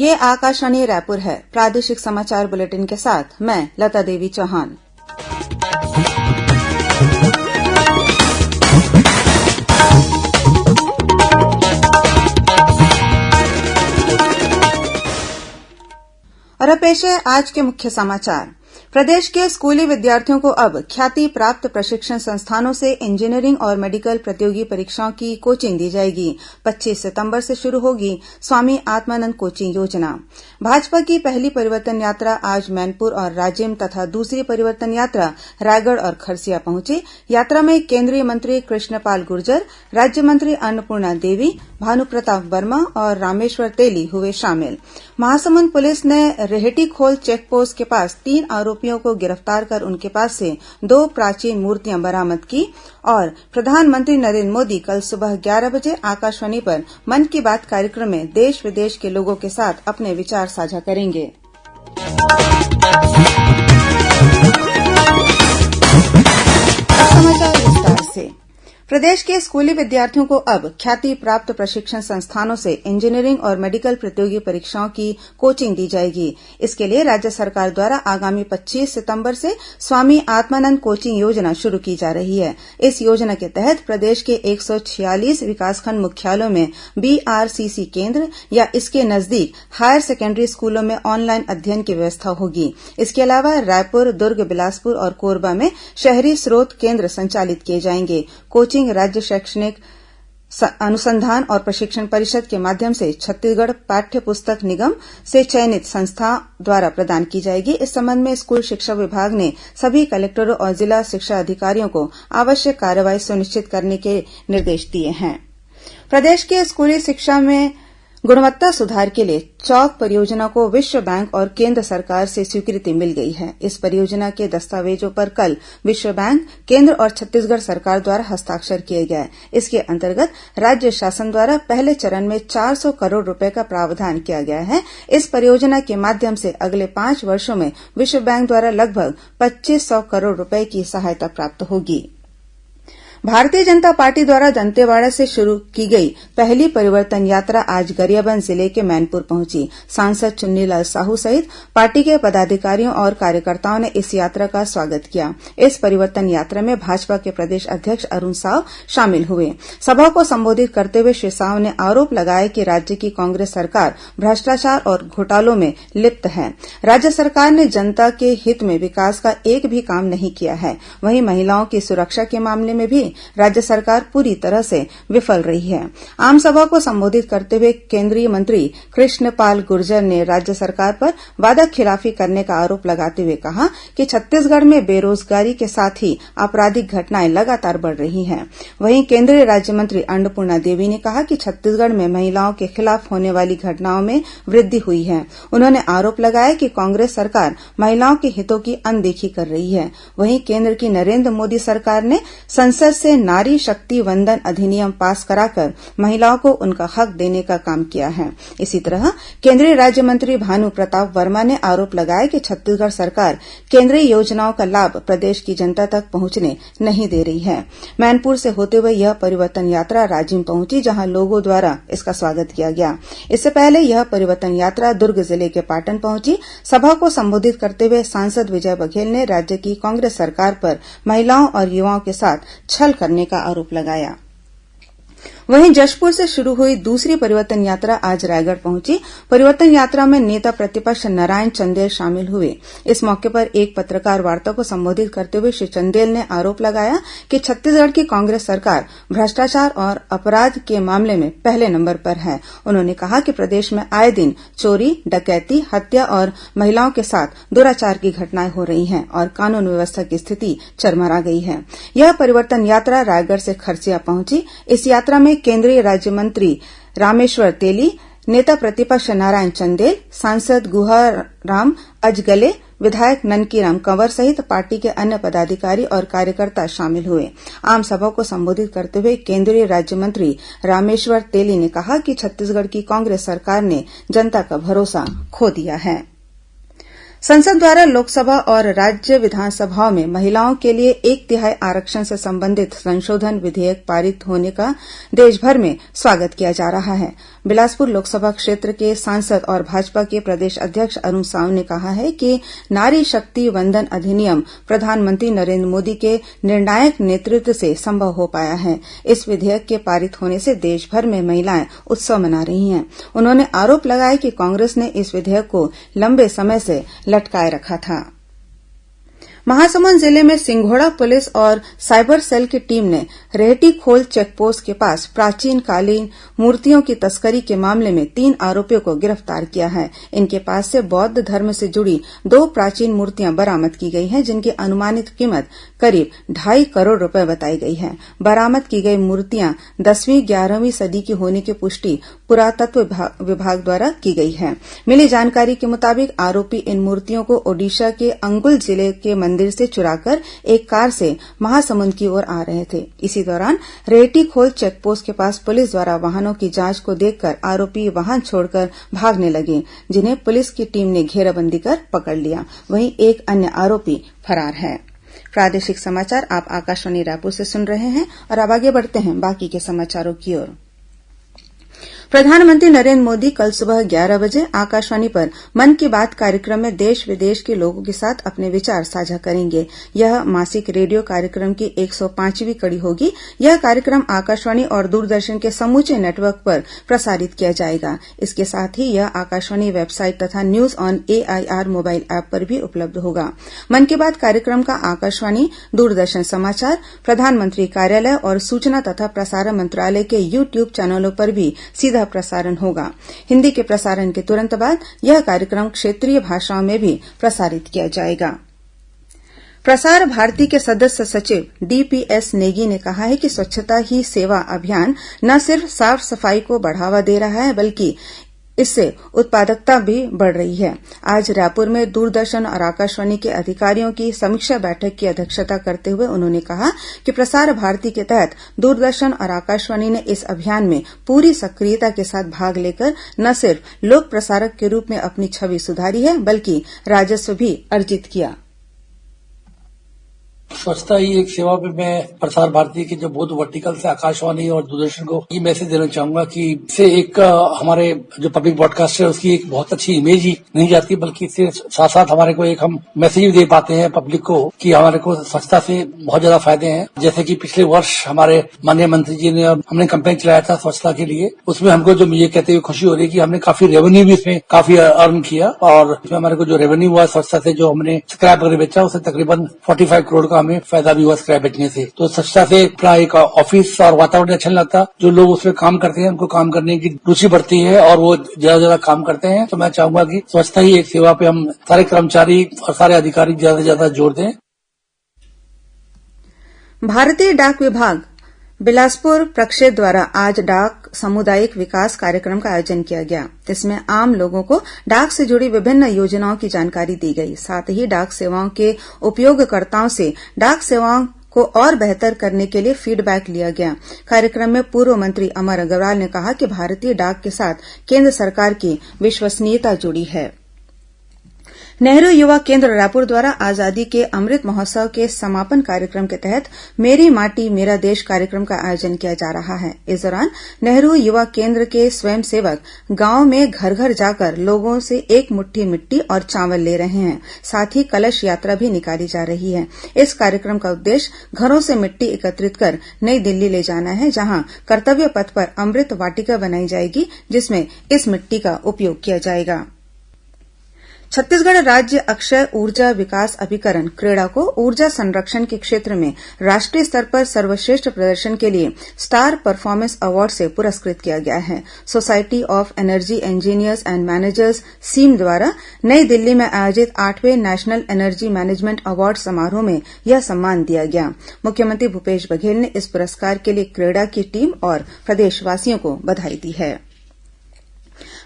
ये आकाशवाणी रायपुर है। प्रादेशिक समाचार बुलेटिन के साथ मैं लता देवी चौहान। और अब पेश है आज के मुख्य समाचार। प्रदेश के स्कूली विद्यार्थियों को अब ख्याति प्राप्त प्रशिक्षण संस्थानों से इंजीनियरिंग और मेडिकल प्रतियोगी परीक्षाओं की कोचिंग दी जाएगी। 25 सितंबर से शुरू होगी स्वामी आत्मानंद कोचिंग योजना। भाजपा की पहली परिवर्तन यात्रा आज मैनपुर और राजिम तथा दूसरी परिवर्तन यात्रा रायगढ़ और खरसिया पहुंची। यात्रा में केंद्रीय मंत्री कृष्णपाल गुर्जर, राज्य मंत्री अन्नपूर्णा देवी, भानुप्रताप वर्मा और रामेश्वर तेली हुए शामिल। महासमुंद पुलिस ने रेहटीखोल चेकपोस्ट के पास 3 आरोपियों को गिरफ्तार कर उनके पास से 2 प्राचीन मूर्तियां बरामद की। और प्रधानमंत्री नरेंद्र मोदी कल सुबह 11 बजे आकाशवाणी पर मन की बात कार्यक्रम में देश विदेश के लोगों के साथ अपने विचार साझा करेंगे। समाचार विस्तार से। प्रदेश के स्कूली विद्यार्थियों को अब ख्याति प्राप्त प्रशिक्षण संस्थानों से इंजीनियरिंग और मेडिकल प्रतियोगी परीक्षाओं की कोचिंग दी जाएगी। इसके लिए राज्य सरकार द्वारा आगामी 25 सितंबर से स्वामी आत्मानंद कोचिंग योजना शुरू की जा रही है। इस योजना के तहत प्रदेश के 146 विकासखंड मुख्यालयों में बीआरसीसी केन्द्र या इसके नजदीक हायर सेकेंडरी स्कूलों में ऑनलाइन अध्ययन की व्यवस्था होगी। इसके अलावा रायपुर, दुर्ग, बिलासपुर और कोरबा में शहरी स्रोत केन्द्र संचालित किए जाएंगे। कोचिंग राज्य शैक्षणिक अनुसंधान और प्रशिक्षण परिषद के माध्यम से छत्तीसगढ़ पाठ्य पुस्तक निगम से चयनित संस्था द्वारा प्रदान की जाएगी। इस संबंध में स्कूल शिक्षा विभाग ने सभी कलेक्टरों और जिला शिक्षा अधिकारियों को आवश्यक कार्रवाई सुनिश्चित करने के निर्देश दिए हैं। प्रदेश के स्कूली शिक्षा में गुणवत्ता सुधार के लिए चौक परियोजना को विश्व बैंक और केंद्र सरकार से स्वीकृति मिल गई है। इस परियोजना के दस्तावेजों पर कल विश्व बैंक, केंद्र और छत्तीसगढ़ सरकार द्वारा हस्ताक्षर किए गए। इसके अंतर्गत राज्य शासन द्वारा पहले चरण में 400 करोड़ रुपए का प्रावधान किया गया है। इस परियोजना के माध्यम से अगले 5 वर्षों में विश्व बैंक द्वारा लगभग 2500 करोड़ रुपए की सहायता प्राप्त होगी। भारतीय जनता पार्टी द्वारा दंतेवाड़ा से शुरू की गई पहली परिवर्तन यात्रा आज गरियाबंद जिले के मैनपुर पहुंची। सांसद चुन्नीलाल साहू सहित पार्टी के पदाधिकारियों और कार्यकर्ताओं ने इस यात्रा का स्वागत किया। इस परिवर्तन यात्रा में भाजपा के प्रदेश अध्यक्ष अरुण साव शामिल हुए। सभा को संबोधित करते हुए श्री साव ने आरोप लगाया कि राज्य की कांग्रेस सरकार भ्रष्टाचार और घोटालों में लिप्त है। राज्य सरकार ने जनता के हित में विकास का एक भी काम नहीं किया है। वहीं महिलाओं की सुरक्षा के मामले में भी राज्य सरकार पूरी तरह से विफल रही है। आम सभा को संबोधित करते हुए केंद्रीय मंत्री कृष्णपाल गुर्जर ने राज्य सरकार पर वादाखिलाफी करने का आरोप लगाते हुए कहा कि छत्तीसगढ़ में बेरोजगारी के साथ ही आपराधिक घटनाएं लगातार बढ़ रही हैं। वहीं केंद्रीय राज्य मंत्री अन्नपूर्णा देवी ने कहा कि छत्तीसगढ़ में महिलाओं के खिलाफ होने वाली घटनाओं में वृद्धि हुई है। उन्होंने आरोप लगाया कि कांग्रेस सरकार महिलाओं के हितों की अनदेखी कर रही है। वहीं केंद्र की नरेंद्र मोदी सरकार ने संसद से नारी शक्ति वंदन अधिनियम पास कराकर महिलाओं को उनका हक देने का काम किया है। इसी तरह केंद्रीय राज्य मंत्री भानु प्रताप वर्मा ने आरोप लगाया कि छत्तीसगढ़ सरकार केंद्रीय योजनाओं का लाभ प्रदेश की जनता तक पहुंचने नहीं दे रही है। मैनपुर से होते हुए यह परिवर्तन यात्रा राजिम पहुंची, जहां लोगों द्वारा इसका स्वागत किया गया। इससे पहले यह परिवर्तन यात्रा दुर्ग जिले के पाटन पहुंची। सभा को संबोधित करते हुए सांसद विजय बघेल ने राज्य की कांग्रेस सरकार पर महिलाओं और युवाओं के साथ छल करने का आरोप लगाया। वहीं जशपुर से शुरू हुई दूसरी परिवर्तन यात्रा आज रायगढ़ पहुंची। परिवर्तन यात्रा में नेता प्रतिपक्ष नारायण चंदेल शामिल हुए। इस मौके पर एक पत्रकार वार्ता को संबोधित करते हुए श्री चंदेल ने आरोप लगाया कि छत्तीसगढ़ की कांग्रेस सरकार भ्रष्टाचार और अपराध के मामले में पहले नंबर पर है। उन्होंने कहा कि प्रदेश में आए दिन चोरी, डकैती, हत्या और महिलाओं के साथ दुराचार की घटनाएं हो रही हैं और कानून व्यवस्था की स्थिति चरमरा गई है। यह परिवर्तन यात्रा रायगढ़ से खरसिया पहुंची। इस यात्रा में केंद्रीय राज्य मंत्री रामेश्वर तेली, नेता प्रतिपक्ष नारायण चंदेल, सांसद गुहाराम अजगले, विधायक ननकीराम कंवर सहित पार्टी के अन्य पदाधिकारी और कार्यकर्ता शामिल हुए। आम सभा को संबोधित करते हुए केंद्रीय राज्य मंत्री रामेश्वर तेली ने कहा कि छत्तीसगढ़ की कांग्रेस सरकार ने जनता का भरोसा खो दिया है। संसद द्वारा लोकसभा और राज्य विधानसभाओं में महिलाओं के लिए 1/3 आरक्षण से संबंधित संशोधन विधेयक पारित होने का देशभर में स्वागत किया जा रहा है। बिलासपुर लोकसभा क्षेत्र के सांसद और भाजपा के प्रदेश अध्यक्ष अरूण साव ने कहा है कि नारी शक्ति वंदन अधिनियम प्रधानमंत्री नरेन्द्र मोदी के निर्णायक नेतृत्व से संभव हो पाया है। इस विधेयक के पारित होने से देशभर में महिलाएं उत्सव मना रही हैं। उन्होंने आरोप लगाया कि कांग्रेस ने इस विधेयक को लंबे समय से लटकाए रखा था। महासमुंद जिले में सिंघोड़ा पुलिस और साइबर सेल की टीम ने रेहटीखोल चेकपोस्ट के पास प्राचीन कालीन मूर्तियों की तस्करी के मामले में 3 आरोपियों को गिरफ्तार किया है। इनके पास से बौद्ध धर्म से जुड़ी 2 प्राचीन मूर्तियां बरामद की गई हैं, जिनकी अनुमानित कीमत करीब 2.5 करोड़ रुपए बताई गई है। बरामद की गई मूर्तियां 10वीं-11वीं सदी की होने की पुष्टि पुरातत्व विभाग द्वारा की गई है। मिली जानकारी के मुताबिक आरोपी इन मूर्तियों को ओडिशा के अंगुल जिले के मंदिर से चुराकर एक कार से महासमुंद की ओर आ रहे थे। इसी दौरान रेहटीखोल चेकपोस्ट के पास पुलिस द्वारा वाहनों की जांच को देखकर आरोपी वाहन छोड़कर भागने लगे, जिन्हें पुलिस की टीम ने घेराबंदी कर पकड़ लिया। वहीं एक अन्य आरोपी फरार है। प्रादेशिक समाचार आप आकाशवाणी रायपुर से सुन रहे हैं और अब आगे बढ़ते हैं बाकी के समाचारों की ओर। प्रधानमंत्री नरेन्द्र मोदी कल सुबह 11 बजे आकाशवाणी पर मन की बात कार्यक्रम में देश विदेश के लोगों के साथ अपने विचार साझा करेंगे। यह मासिक रेडियो कार्यक्रम की 105वीं कड़ी होगी। यह कार्यक्रम आकाशवाणी और दूरदर्शन के समूचे नेटवर्क पर प्रसारित किया जाएगा। इसके साथ ही यह आकाशवाणी वेबसाइट तथा news on AIR mobile app पर भी उपलब्ध होगा। मन की बात कार्यक्रम का आकाशवाणी, दूरदर्शन समाचार, प्रधानमंत्री कार्यालय और सूचना तथा प्रसारण मंत्रालय के यूट्यूब चैनलों पर भी सीधा प्रसारण होगा। हिन्दी के प्रसारण के तुरंत बाद यह कार्यक्रम क्षेत्रीय भाषाओं में भी प्रसारित किया जाएगा। प्रसार भारती के सदस्य सचिव डीपीएस नेगी ने कहा है कि स्वच्छता ही सेवा अभियान न सिर्फ साफ सफाई को बढ़ावा दे रहा है, बल्कि इससे उत्पादकता भी बढ़ रही है। आज रायपुर में दूरदर्शन और आकाशवाणी के अधिकारियों की समीक्षा बैठक की अध्यक्षता करते हुए उन्होंने कहा कि प्रसार भारती के तहत दूरदर्शन और आकाशवाणी ने इस अभियान में पूरी सक्रियता के साथ भाग लेकर न सिर्फ लोक प्रसारक के रूप में अपनी छवि सुधारी है, बल्कि राजस्व भी अर्जित किया। स्वच्छता ही एक सेवा पे मैं प्रसार भारती के जो बहुत वर्टिकल से आकाशवाणी और दूरदर्शन को ये मैसेज देना चाहूंगा कि इससे एक हमारे जो पब्लिक ब्रॉडकास्टर है उसकी एक बहुत अच्छी इमेज ही नहीं जाती, बल्कि इससे साथ साथ हमारे को एक हम मैसेज भी दे पाते हैं पब्लिक को कि हमारे को स्वच्छता से बहुत ज्यादा फायदे हैं। जैसे कि पिछले वर्ष हमारे माननीय मंत्री जी ने हमने कैंपेन चलाया था स्वच्छता के लिए, उसमें हमको जो मुझे कहते हुए खुशी हो रही है कि हमने काफी रेवेन्यू भी इसमें काफी अर्न किया और इसमें हमारे को जो रेवेन्यू हुआ स्वच्छता से जो हमने स्क्रैप वगैरह बेचा उससे तकरीबन 45 करोड़ का हमें फायदा भी हुआ स्क्रैप बेचने से। तो स्वच्छता से अपना एक ऑफिस और वातावरण अच्छा लगता, जो लोग उसमें काम करते हैं उनको काम करने की रुचि बढ़ती है और वो ज्यादा काम करते हैं। तो मैं चाहूंगा कि स्वच्छता ही एक सेवा पे हम सारे कर्मचारी और सारे अधिकारी ज्यादा से ज्यादा जोर दें। भारतीय डाक विभाग बिलासपुर प्रक्षेत्र द्वारा आज डाक सामुदायिक विकास कार्यक्रम का आयोजन किया गया। इसमें आम लोगों को डाक से जुड़ी विभिन्न योजनाओं की जानकारी दी गई। साथ ही डाक सेवाओं के उपयोगकर्ताओं से डाक सेवाओं को और बेहतर करने के लिए फीडबैक लिया गया। कार्यक्रम में पूर्व मंत्री अमर अग्रवाल ने कहा कि भारतीय डाक के साथ केंद्र सरकार की विश्वसनीयता जुड़ी है। नेहरू युवा केंद्र रायपुर द्वारा आजादी के अमृत महोत्सव के समापन कार्यक्रम के तहत मेरी माटी मेरा देश कार्यक्रम का आयोजन किया जा रहा है। इस दौरान नेहरू युवा केंद्र के स्वयंसेवक गांव में घर घर जाकर लोगों से एक मुट्ठी मिट्टी और चावल ले रहे हैं। साथ ही कलश यात्रा भी निकाली जा रही है। इस कार्यक्रम का उद्देश्य घरों से मिट्टी एकत्रित कर नई दिल्ली ले जाना है, जहां कर्तव्य पथ पर अमृत वाटिका बनाई जाएगी, जिसमें इस मिट्टी का उपयोग किया जाएगा। छत्तीसगढ़ राज्य अक्षय ऊर्जा विकास अभिकरण क्रेडा को ऊर्जा संरक्षण के क्षेत्र में राष्ट्रीय स्तर पर सर्वश्रेष्ठ प्रदर्शन के लिए स्टार परफॉर्मेंस अवार्ड से पुरस्कृत किया गया है। Society of energy engineers and managers SEEM द्वारा नई दिल्ली में आयोजित 8वें नेशनल एनर्जी मैनेजमेंट अवार्ड समारोह में यह सम्मान दिया गया। मुख्यमंत्री भूपेश बघेल ने इस पुरस्कार के लिए क्रेडा की टीम और प्रदेशवासियों को बधाई दी है।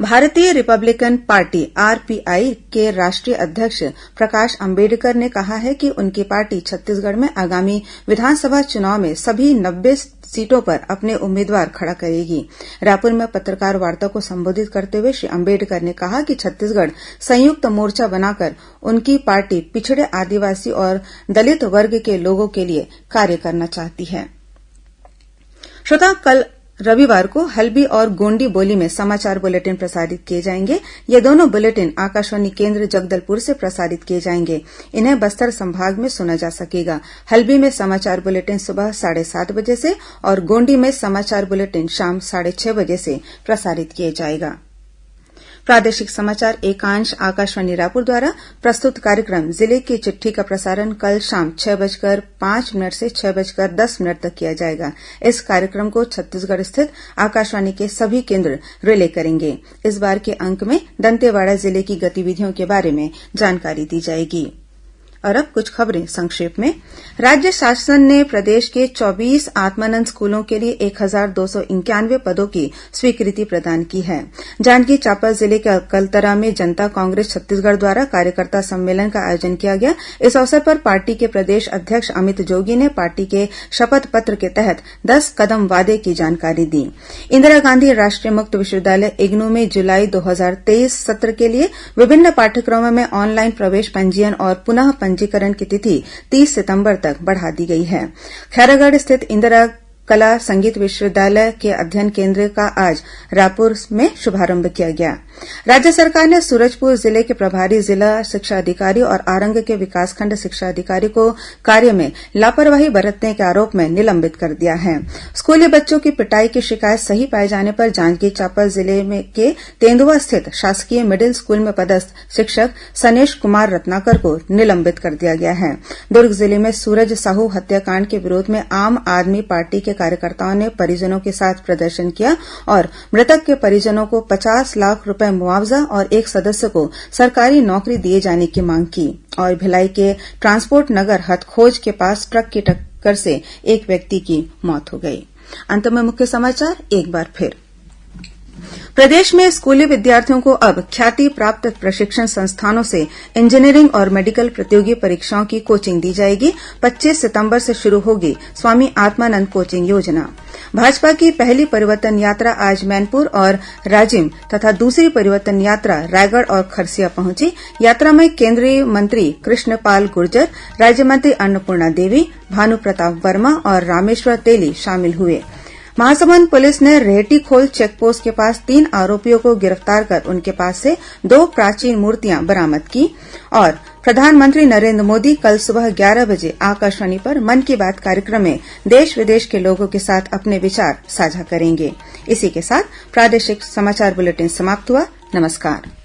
भारतीय रिपब्लिकन पार्टी आरपीआई के राष्ट्रीय अध्यक्ष प्रकाश अंबेडकर ने कहा है कि उनकी पार्टी छत्तीसगढ़ में आगामी विधानसभा चुनाव में सभी 90 सीटों पर अपने उम्मीदवार खड़ा करेगी। रायपुर में पत्रकार वार्ता को संबोधित करते हुए श्री अंबेडकर ने कहा कि छत्तीसगढ़ संयुक्त मोर्चा बनाकर उनकी पार्टी पिछड़े आदिवासी और दलित वर्ग के लोगों के लिए कार्य करना चाहती है। श्रोता, कल रविवार को हल्बी और गोंडी बोली में समाचार बुलेटिन प्रसारित किए जाएंगे। ये दोनों बुलेटिन आकाशवाणी केन्द्र जगदलपुर से प्रसारित किए जाएंगे। इन्हें बस्तर संभाग में सुना जा सकेगा। हल्बी में समाचार बुलेटिन सुबह 7:30 बजे से और गोंडी में समाचार बुलेटिन शाम 6:30 बजे से प्रसारित किया जाएगा। प्रादेशिक समाचार एकांश आकाशवाणी रायपुर द्वारा प्रस्तुत कार्यक्रम जिले की चिट्ठी का प्रसारण कल शाम 6:05 से 6:10 तक किया जाएगा। इस कार्यक्रम को छत्तीसगढ़ स्थित आकाशवाणी के सभी केन्द्र रिले करेंगे। इस बार के अंक में दंतेवाड़ा जिले की गतिविधियों के बारे में जानकारी दी जाएगी। और अब कुछ खबरें संक्षेप में। राज्य शासन ने प्रदेश के 24 आत्मानंद स्कूलों के लिए 1291 पदों की स्वीकृति प्रदान की है। जांजगीर चांपा जिले के अकलतरा में जनता कांग्रेस छत्तीसगढ़ द्वारा कार्यकर्ता सम्मेलन का आयोजन किया गया। इस अवसर पर पार्टी के प्रदेश अध्यक्ष अमित जोगी ने पार्टी के शपथ पत्र के तहत 10 कदम वादे की जानकारी दी। इंदिरा गांधी राष्ट्रीय मुक्त विश्वविद्यालय इग्नू में जुलाई 2023 सत्र के लिए विभिन्न पाठ्यक्रमों में ऑनलाइन प्रवेश पंजीयन और पुनः पंजीकरण की तिथि 30 सितंबर तक बढ़ा दी गई है। खैरागढ़ स्थित इंदिरा कला संगीत विश्वविद्यालय के अध्ययन केन्द्र का आज रायपुर में शुभारंभ किया गया। राज्य सरकार ने सूरजपुर जिले के प्रभारी जिला शिक्षा अधिकारी और आरंग के विकासखंड शिक्षा अधिकारी को कार्य में लापरवाही बरतने के आरोप में निलंबित कर दिया है। स्कूली बच्चों की पिटाई की शिकायत सही पाए जाने पर जांजगीर चांपा जिले के तेंदुआ स्थित शासकीय मिडिल स्कूल में पदस्थ शिक्षक सनेश कुमार रत्नाकर को निलंबित कर दिया गया है। दुर्ग जिले में सूरज साहू हत्याकांड के विरोध में आम आदमी पार्टी के कार्यकर्ताओं ने परिजनों के साथ प्रदर्शन किया और मृतक के परिजनों को 50 लाख रुपए मुआवजा और एक सदस्य को सरकारी नौकरी दिए जाने की मांग की। और भिलाई के ट्रांसपोर्ट नगर हथखोज के पास ट्रक की टक्कर से एक व्यक्ति की मौत हो गई। अंत में मुख्य समाचार एक बार फिर। प्रदेश में स्कूली विद्यार्थियों को अब ख्याति प्राप्त प्रशिक्षण संस्थानों से इंजीनियरिंग और मेडिकल प्रतियोगी परीक्षाओं की कोचिंग दी जाएगी। 25 सितंबर से शुरू होगी स्वामी आत्मानंद कोचिंग योजना। भाजपा की पहली परिवर्तन यात्रा आज मैनपुर और राजिम तथा दूसरी परिवर्तन यात्रा रायगढ़ और खरसिया पहुंची। यात्रा में केंद्रीय मंत्री कृष्णपाल गुर्जर, राज्य मंत्री अन्नपूर्णा देवी, भानु प्रताप वर्मा और रामेश्वर तेली शामिल हुए। महासमुंद पुलिस ने रेहटीखोल चेकपोस्ट के पास 3 आरोपियों को गिरफ्तार कर उनके पास से 2 प्राचीन मूर्तियां बरामद की। और प्रधानमंत्री नरेंद्र मोदी कल सुबह 11 बजे आकाशवाणी पर मन की बात कार्यक्रम में देश विदेश के लोगों के साथ अपने विचार साझा करेंगे। इसी के साथ प्रादेशिक समाचार बुलेटिन समाप्त हुआ। नमस्कार।